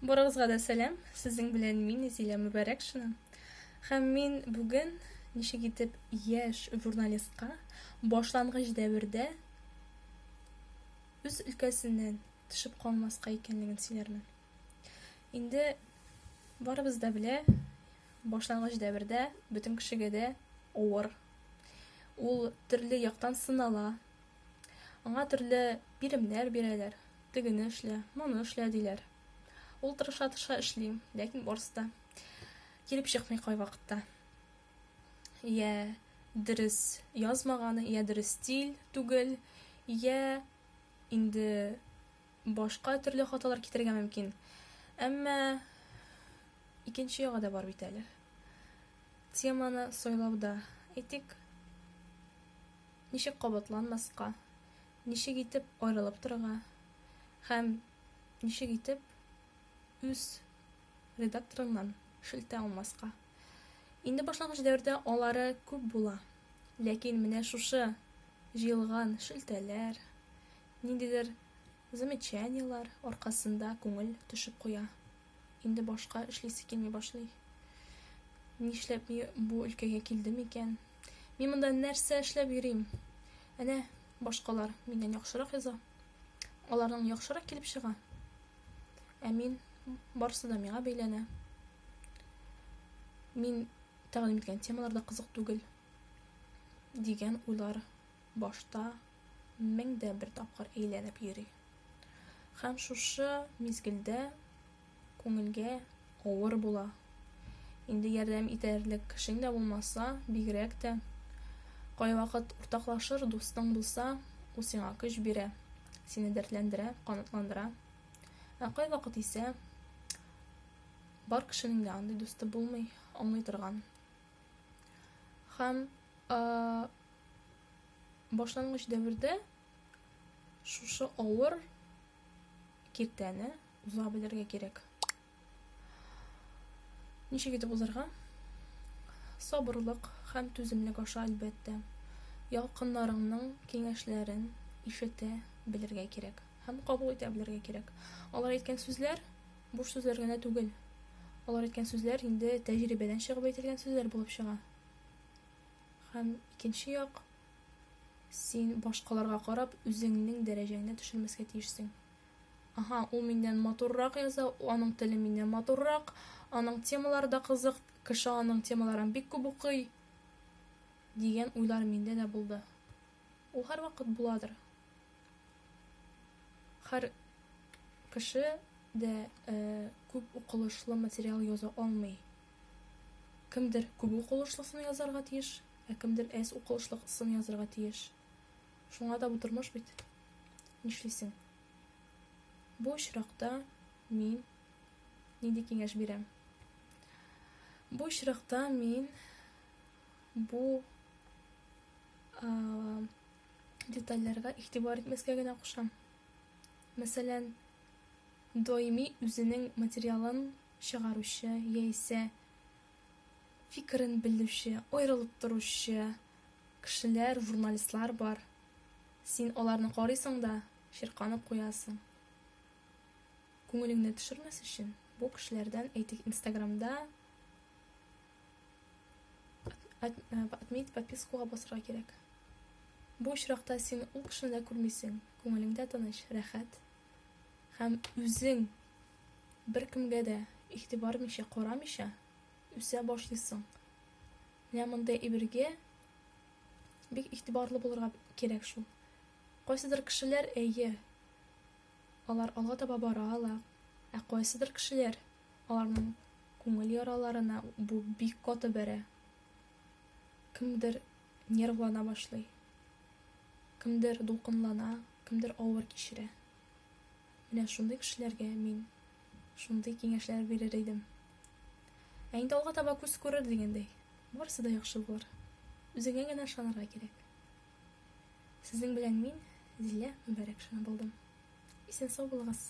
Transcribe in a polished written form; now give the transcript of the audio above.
Барыгызга да сәлам. Сезнең белән мин Зилә Мөбарәкшина. Һәм мин бүген ничек итеп яшь журналистка башлангыч дәвердә үз өлкәсеннән төшеп калмаска икәнлеген сөйләрмен. Инде барыбыз да белә, башлангыч дәвердә бөтен кешегә дә авыр. Ул төрле яктан сынала. Аңа төрле биремнәр бирәләр. Тегене эшлә, моны эшлә диләр. Ул тырыша эшли, ләкин барысы да килеп чыкмый кайвакытта. Я дөрес язмаганы, я дөрес стиль түгел, я инде башка төрле хаталар китергә мөмкин. Әмма икенче ягы да бар бит әле. Теманы сойлауда әйтик, ничек кабатланмаска, ничек итеп аерылып торырга һәм ничек итеп үз редакторыңнан шелтә алмаска. Инде башлангыч дәвердә алары күп була. Ләкин менә шушы җыелган шелтәләр, ниндидер замечаниялар аркасында күңел төшеп куя. Инде башка эшлисе килми башлый. Нишләп ми бу өлкәгә килдем икән? Мин монда нәрсә эшләп йөрим? Әнә башкалар миннән яхшырак яза. Аларның яхшырак килеп чыга. Ә мин барысы да миңа бәйләнә. Мин тәкъдим иткән темалар да кызык түгел дигән уйлар башта меңдә бер тапкыр әйләнеп йөри. Һәм шушы мизгелдә күңелгә авыр була. Инде ярдәм итәрлек кешең дә булмаса, бигрәк тә кайвакыт уртаклашыр дустың булса, ул сиңа көч бирә, сине дәртләндерә, канатландыра. Ә кайвакыт исә бар кешенең дә андый дусты булмый, аңлый торган. Һәм башлангыч дәвердә шушы авыр киртәне уза белергә кирәк. Ничек итеп узарга? Сабырлык һәм түземлек аша әлбәттә. Якыннарыңның киңәшләрен ишетә белергә кирәк һәм кабул итә белергә кирәк. Алар әйткән сүзләр буш сүзләр генә түгел. Алар әйткән сүзләр инде тәҗрибәдән чыгып әйтелгән сүзләр булып чыга. Һәм икенче як, син башкаларга карап үзеңнең дәрәҗәңне төшермәскә тиешсең. Аха, ул миннән матуррак яза, аның теле миннән матуррак, аның темалары да кызык, кеше аның темаларын бик күп укый дигән уйлар миндә дә булды. Ул һәрвакыт буладыр. Һәр кеше дә күп укылышлы материал яза алмый. Кемдер күп укылышлысын язарга тиеш, ә кемдер әз укылышлысын язарга тиеш. Шуңа да бу тормыш бит. Нишлисең? Бу очракта мин нинди киңәш бирәм? Бу очракта мин бу детальләргә игътибар итмәскә генә кушам. Мәсәлән, даими үзенең материалын чыгаручы, яисә фикерен белүче, аерылып торучы кешеләр, журналистлар бар. Син аларны карыйсың да чирканып куясың. Күңелеңне төшермәс өчен бу кешеләрдән әйтик Инстаграмда отметить подпискуга басырга кирәк. Бу очракта син ул кешене дә күрмисең, күңелеңдә тыныч, рәхәт. Һәм үзең беркемгә дә игътибар итмичә, карамыйча үсә башлыйсың. Менә мондай әйбергә бик игътибарлы булырга кирәк шул. Кайсыдыр кешеләр әйе, алар алга таба баралар, ә кайсыдыр кешеләр аларның күңел яраларына бу бик каты бәрә. Кемдер нервлана башлый, кемдер дулкынлана, кемдер авыр кичерә. Менә шундый кешеләргә мин шундый киңәшләр бирер идем. Ә инде алга таба күз күрер дигәндәй, барысы да яхшы булыр. Үзеңә генә ышанырга кирәк. Сезнең белән мин Зилә Мөбарәкшина булдым. Исән сау булыгыз.